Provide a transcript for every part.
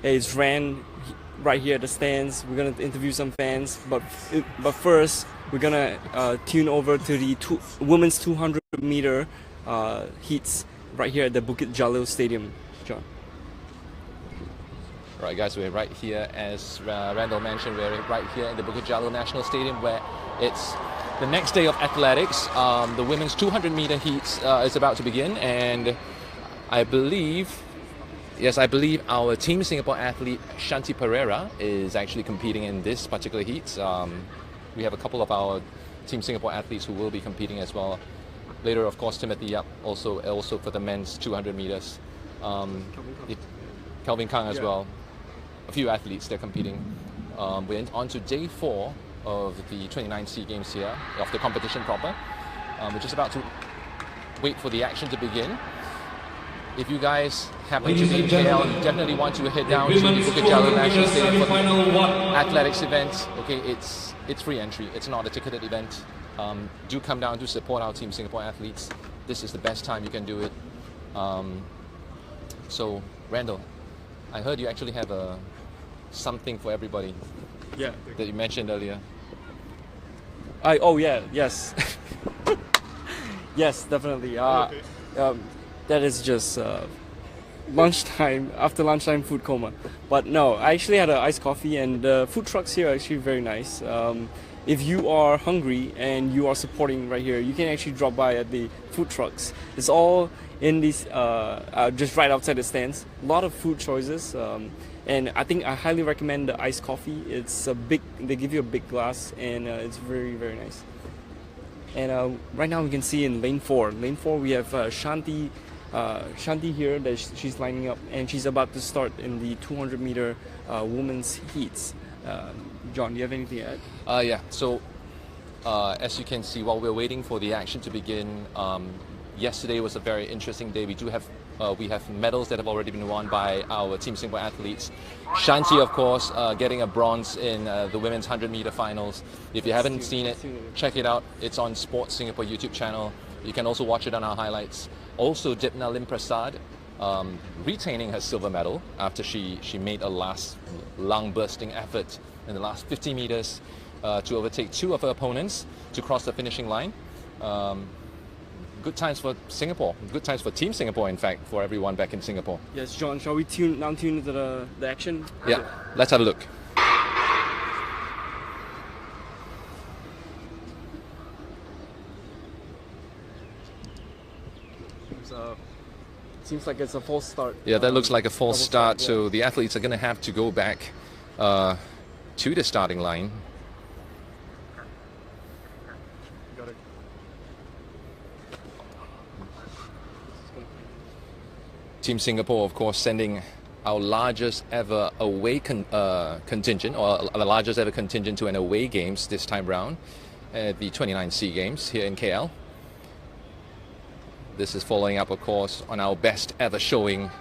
It's ran right here at the stands. We're gonna interview some fans, but first we're gonna tune over to the women's 200 meter heats right here at the Bukit Jalil Stadium. John. Right, guys, we're right here, as Randall mentioned, we're right here in the Bukit Jalil National Stadium, where it's the next day of athletics. The women's 200 meter heats is about to begin, and I believe our Team Singapore athlete Shanti Pereira is actually competing in this particular heat. We have a couple of our Team Singapore athletes who will be competing as well. Later, of course, Timothy Yap also for the men's 200 meters. Kelvin Kang as well. A few athletes they're competing. We're on to day 4 of the 29 SEA Games here, of the competition proper. We're just about to wait for the action to begin. If you guys happen to be in KL, you definitely want to head down to the Bukit Jalil National Stadium for the athletics event. Okay, it's free entry. It's not a ticketed event. Do come down to support our Team Singapore athletes. This is the best time you can do it. So, Randall, I heard you actually have something for everybody. Yeah. That you mentioned earlier. Yes. Yes, definitely. That is just lunchtime, after lunchtime food coma. But no, I actually had an iced coffee, and the food trucks here are actually very nice. If you are hungry and you are supporting right here, you can actually drop by at the food trucks. It's all in these, just right outside the stands. A lot of food choices. And I think I highly recommend the iced coffee. It's they give you a big glass, and it's very, very nice. And right now we can see in lane 4. Lane 4 we have Shanti here, that she's lining up, and she's about to start in the 200 meter women's heats. John, do you have anything to add? Yeah, so as you can see, while we're waiting for the action to begin, yesterday was a very interesting day. We have medals that have already been won by our Team Singapore athletes. Shanti, of course, getting a bronze in the women's 100 meter finals. If you haven't seen it, check it out. It's on Sports Singapore YouTube channel. You can also watch it on our highlights. Also, Dipna Limprasad retaining her silver medal after she made a last lung-bursting effort in the last 50 meters to overtake 2 of her opponents to cross the finishing line. Good times for Singapore. Good times for Team Singapore, in fact, for everyone back in Singapore. Yes, John, shall we tune into the action? Yeah, let's have a look. Seems like it's a false start. Yeah, that looks like a false start, yeah. so the athletes are going to have to go back to the starting line. Team Singapore, of course, sending our largest ever away contingent, or the largest ever contingent to an away games this time round at the 29 SEA Games here in KL. This is following up, of course, on our best ever showing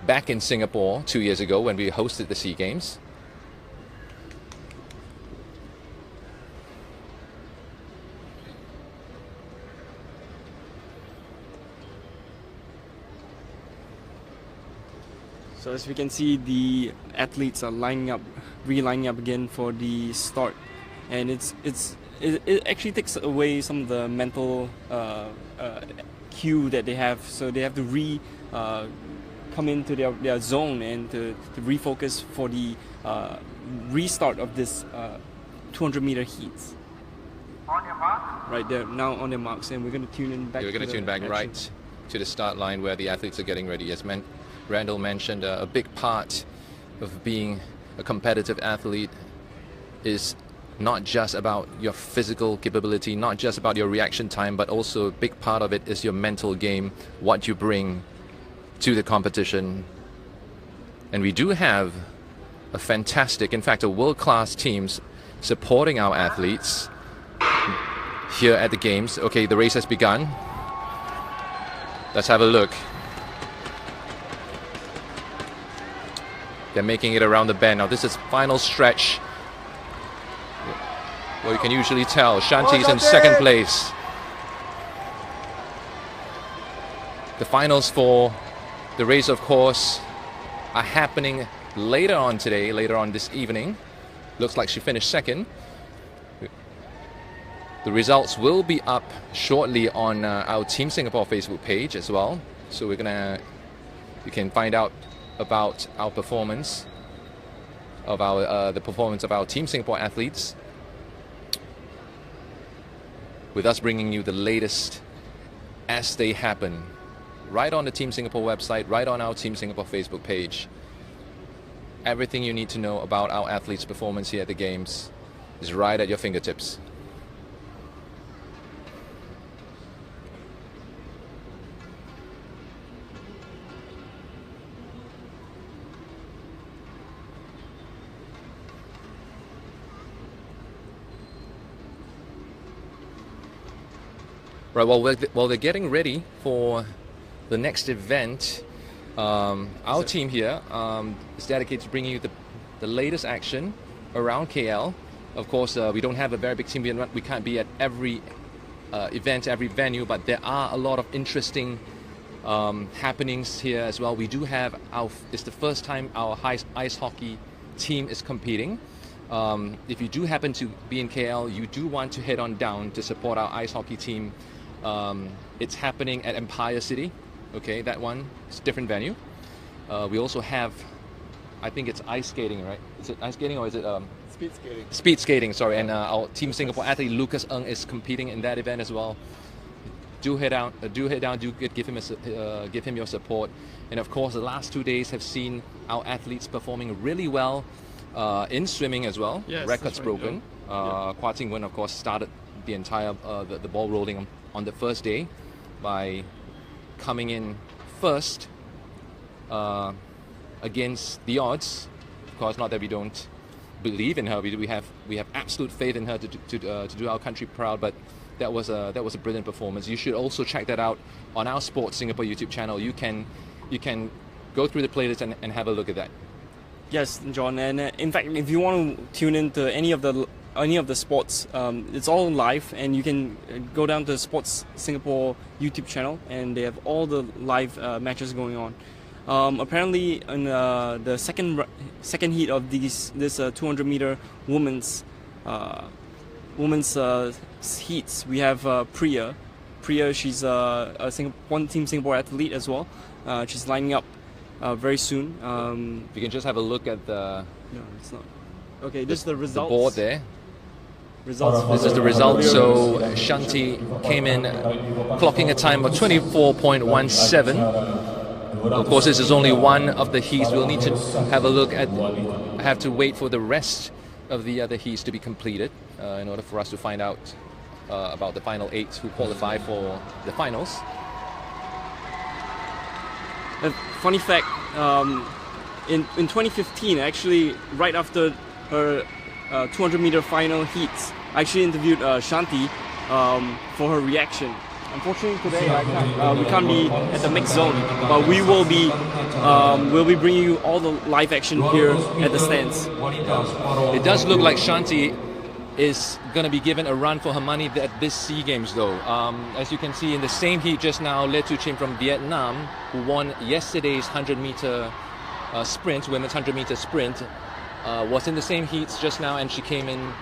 back in Singapore 2 years ago when we hosted the SEA Games. So as we can see, the athletes are relining up again for the start, and it actually takes away some of the mental cue that they have. So they have to come into their zone and to refocus for the restart of this 200 meter heats. On your mark. Right, they're now on their marks, and we're going to tune in back. We're going to tune back right to the start line where the athletes are getting ready. As Randall mentioned, a big part of being a competitive athlete is not just about your physical capability, not just about your reaction time, but also a big part of it is your mental game, what you bring to the competition. And we do have a fantastic, in fact, a world-class teams supporting our athletes here at the Games. Okay, the race has begun. Let's have a look. They're making it around the bend. Now this is final stretch. Well, you can usually tell Shanti's in second place. The finals for the race, of course, are happening later on today, later on this evening. Looks like she finished second. The results will be up shortly on our Team Singapore Facebook page as well. So you can find out about our performance of the performance of our Team Singapore athletes, with us bringing you the latest as they happen, right on the Team Singapore website, right on our Team Singapore Facebook page. Everything you need to know about our athletes' performance here at the Games is right at your fingertips. Right, while they're getting ready for the next event, our team here is dedicated to bringing you the latest action around KL. Of course, we don't have a very big team. We can't be at every event, every venue, but there are a lot of interesting happenings here as well. We do have it's the first time our ice hockey team is competing. If you do happen to be in KL, you do want to head on down to support our ice hockey team. It's happening at Empire City. Okay, that one is a different venue. We also have, I think it's ice skating, right? Is it ice skating or is it Speed skating. Speed skating, sorry. And our Team Singapore athlete Lucas Ng is competing in that event as well. Do head down. Do give him your support. And of course, the last 2 days have seen our athletes performing really well in swimming as well. Yes, records that's right, broken. yeah. Kwa Ting Wen, of course, started the entire the ball rolling on the first day by coming in first against the odds. Of course, not that we don't believe in her. We have absolute faith in her to do our country proud. But that was a brilliant performance. You should also check that out on our Sports Singapore YouTube channel. You can go through the playlist and have a look at that. Yes, John. And in fact, if you want to tune into any of the sports, it's all live, and you can go down to the Sports Singapore YouTube channel, and they have all the live matches going on. Apparently, in the second heat of this 200-meter women's heats, we have Priya. Priya, she's one Team Singapore athlete as well. She's lining up very soon. If you can just have a look at the No, it's not. Okay, this is the results. board there. Results. This is the result. So Shanti came in clocking a time of 24.17. Of course, this is only one of the heats. We'll need to have a look at. Have to wait for the rest of the other heats to be completed in order for us to find out about the final 8 who qualify for the finals. A funny fact, in 2015, actually, right after her 200-meter final heats, I actually interviewed Shanti for her reaction. Unfortunately, today we can't be at the mixed zone, but we'll be bringing you all the live action here at the stands. It does look like Shanti is going to be given a run for her money at this SEA Games, though. As you can see in the same heat just now, Le Tu Chin from Vietnam, who won yesterday's 100-meter sprint, women's 100-meter sprint, was in the same heats just now, and she came in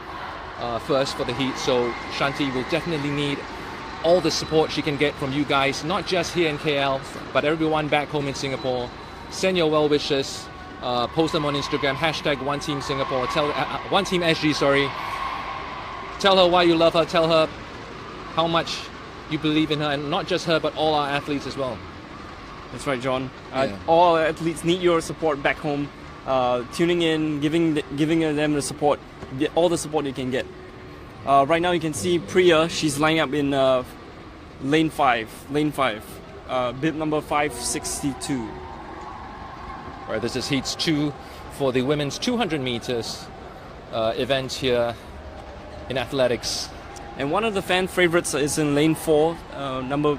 first for the heat. So Shanti will definitely need all the support she can get from you guys, not just here in KL, but everyone back home in Singapore. Send your well wishes, post them on Instagram, hashtag #OneTeamSingapore, #OneTeamSG, sorry. Tell her why you love her, tell her how much you believe in her, and not just her, but all our athletes as well. That's right, John. Yeah. All our athletes need your support back home. Tuning in, giving them the support, all the support you can get. Right now you can see Priya, she's lining up in lane 5, bib number 562. Right, this is heats 2 for the women's 200 meters event here in athletics. And one of the fan favorites is in lane 4,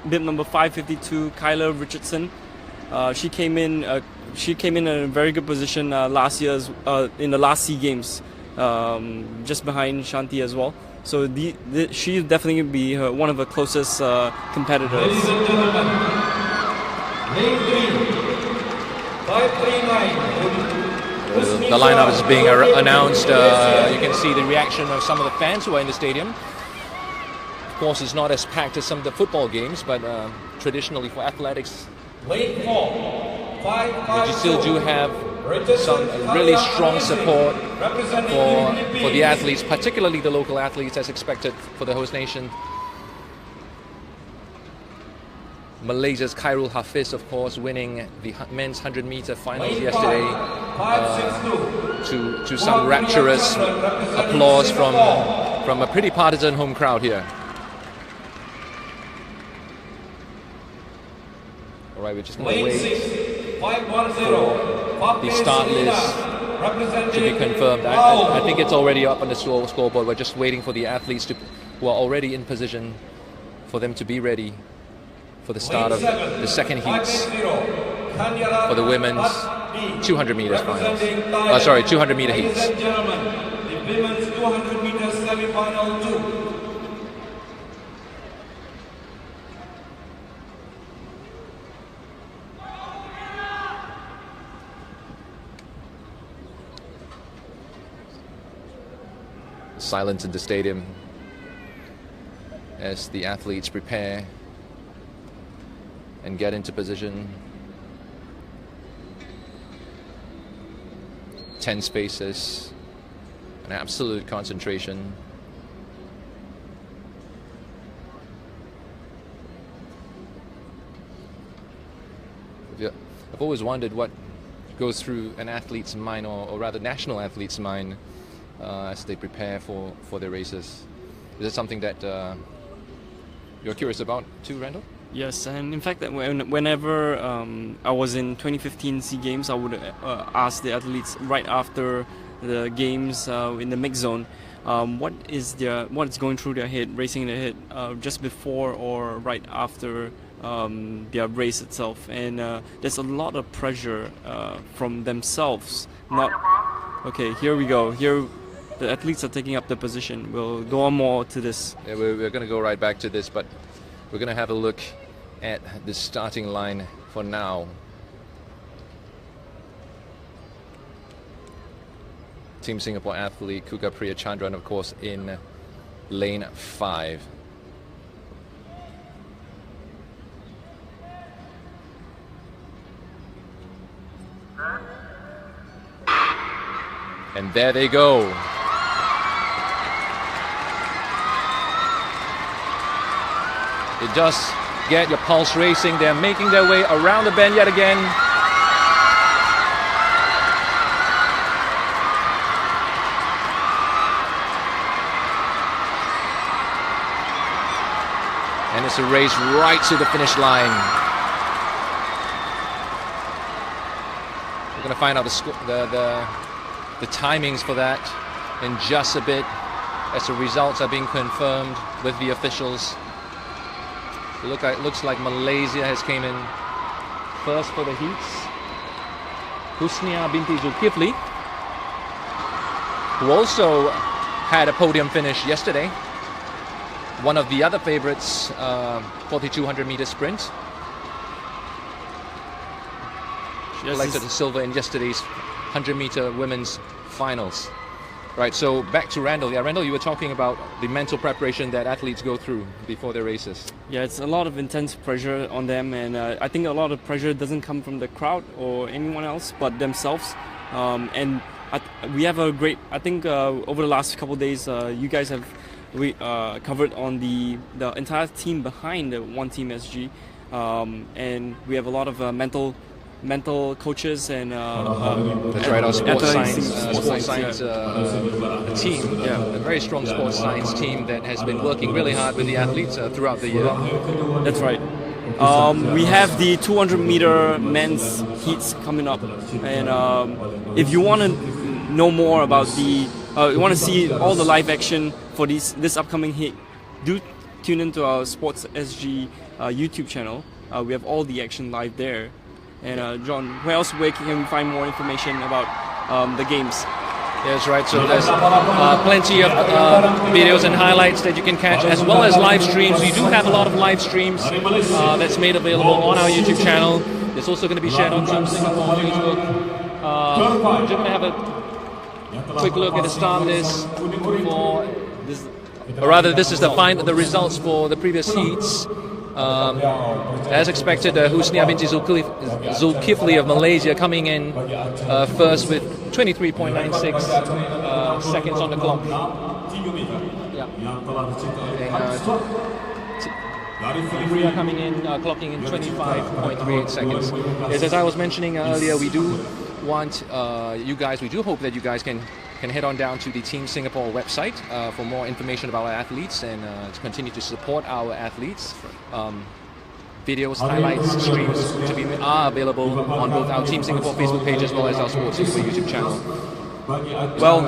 bib number 552, Kyla Richardson. She came in in a very good position last year in the last SEA Games, just behind Shanti as well. So she'll definitely be one of her closest competitors. Ladies and gentlemen, lane 3, The lineup is being announced. You can see the reaction of some of the fans who are in the stadium. Of course, it's not as packed as some of the football games, but traditionally for athletics, we still do have some really strong support for the athletes, particularly the local athletes, as expected for the host nation. Malaysia's Khairul Hafiz, of course, winning the men's 100-meter finals yesterday to some rapturous applause from a pretty partisan home crowd here. All right, we're just going to wait for the start list to be confirmed. I think it's already up on the scoreboard. We're just waiting for the athletes who are already in position for them to be ready for the start of the second heats for the women's 200 meters finals. 200 meter heats. The women's 200 meters semi-final 2. Silence in the stadium as the athletes prepare and get into position. Tense spaces, an absolute concentration. I've always wondered what goes through an athlete's mind, or rather national athlete's mind, as they prepare for their races. Is it something that you're curious about too, Randall? Yes, and in fact, whenever I was in 2015 SEA Games, I would ask the athletes right after the games in the mix zone, what's going through their head, racing in their head, just before or right after their race itself. And there's a lot of pressure from themselves. Okay, here we go. Here, the athletes are taking up the position. We'll go on more to this. Yeah, we're going to go right back to this, but we're going to have a look at the starting line for now. Team Singapore athlete Kuka Priyachandran, of course, in lane 5. And there they go. It does get your pulse racing. They're making their way around the bend yet again. And it's a race right to the finish line. We're going to find out the timings for that in just a bit, as the results are being confirmed with the officials. It looks like Malaysia has came in first for the heats. Husnia binti Zulkifli, who also had a podium finish yesterday. One of the other favorites, 4,200 meter sprint. She collected a silver in yesterday's 100 meter women's finals. Right, so back to Randall. Yeah, Randall, you were talking about the mental preparation that athletes go through before their races. Yeah, it's a lot of intense pressure on them, and I think a lot of pressure doesn't come from the crowd or anyone else but themselves. And we have a great, I think over the last couple of days, you guys have covered on the entire team behind the One Team SG, and we have a lot of mental coaches and that's right, our sports science team, a very strong sports science team that has been working really hard with the athletes throughout the year. That's right. We have the 200 meter men's heats coming up, and if you want to know more about you want to see all the live action for this upcoming heat, do tune into our Sports SG YouTube channel. We have all the action live there. And John, where can we find more information about the games? Yeah, that's right. So there's plenty of videos and highlights that you can catch, as well as live streams. We do have a lot of live streams that's made available on our YouTube channel. It's also going to be shared on Team Singapore Facebook. We're going to have a quick look at the start list for this, or rather, this is the results for the previous heats. As expected, Husnia binti Zulkifli of Malaysia coming in first with 23.96 seconds on the clock. Yeah. And we are coming in, clocking in 25.38 seconds. Yes, as I was mentioning earlier, we do want you guys, we do hope that you guys can head on down to the Team Singapore website for more information about our athletes and to continue to support our athletes. Videos, highlights, streams are available on both our Team Singapore Facebook page as well as our Sports Singapore YouTube channel. Well,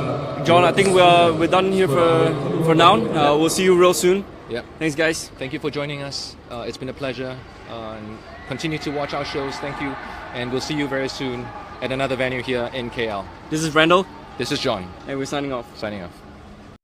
John, I think we're done here for now. We'll see you real soon. Yeah. Thanks, guys. Thank you for joining us. It's been a pleasure. And continue to watch our shows. Thank you. And we'll see you very soon at another venue here in KL. This is Randall. This is John. And we're signing off. Signing off.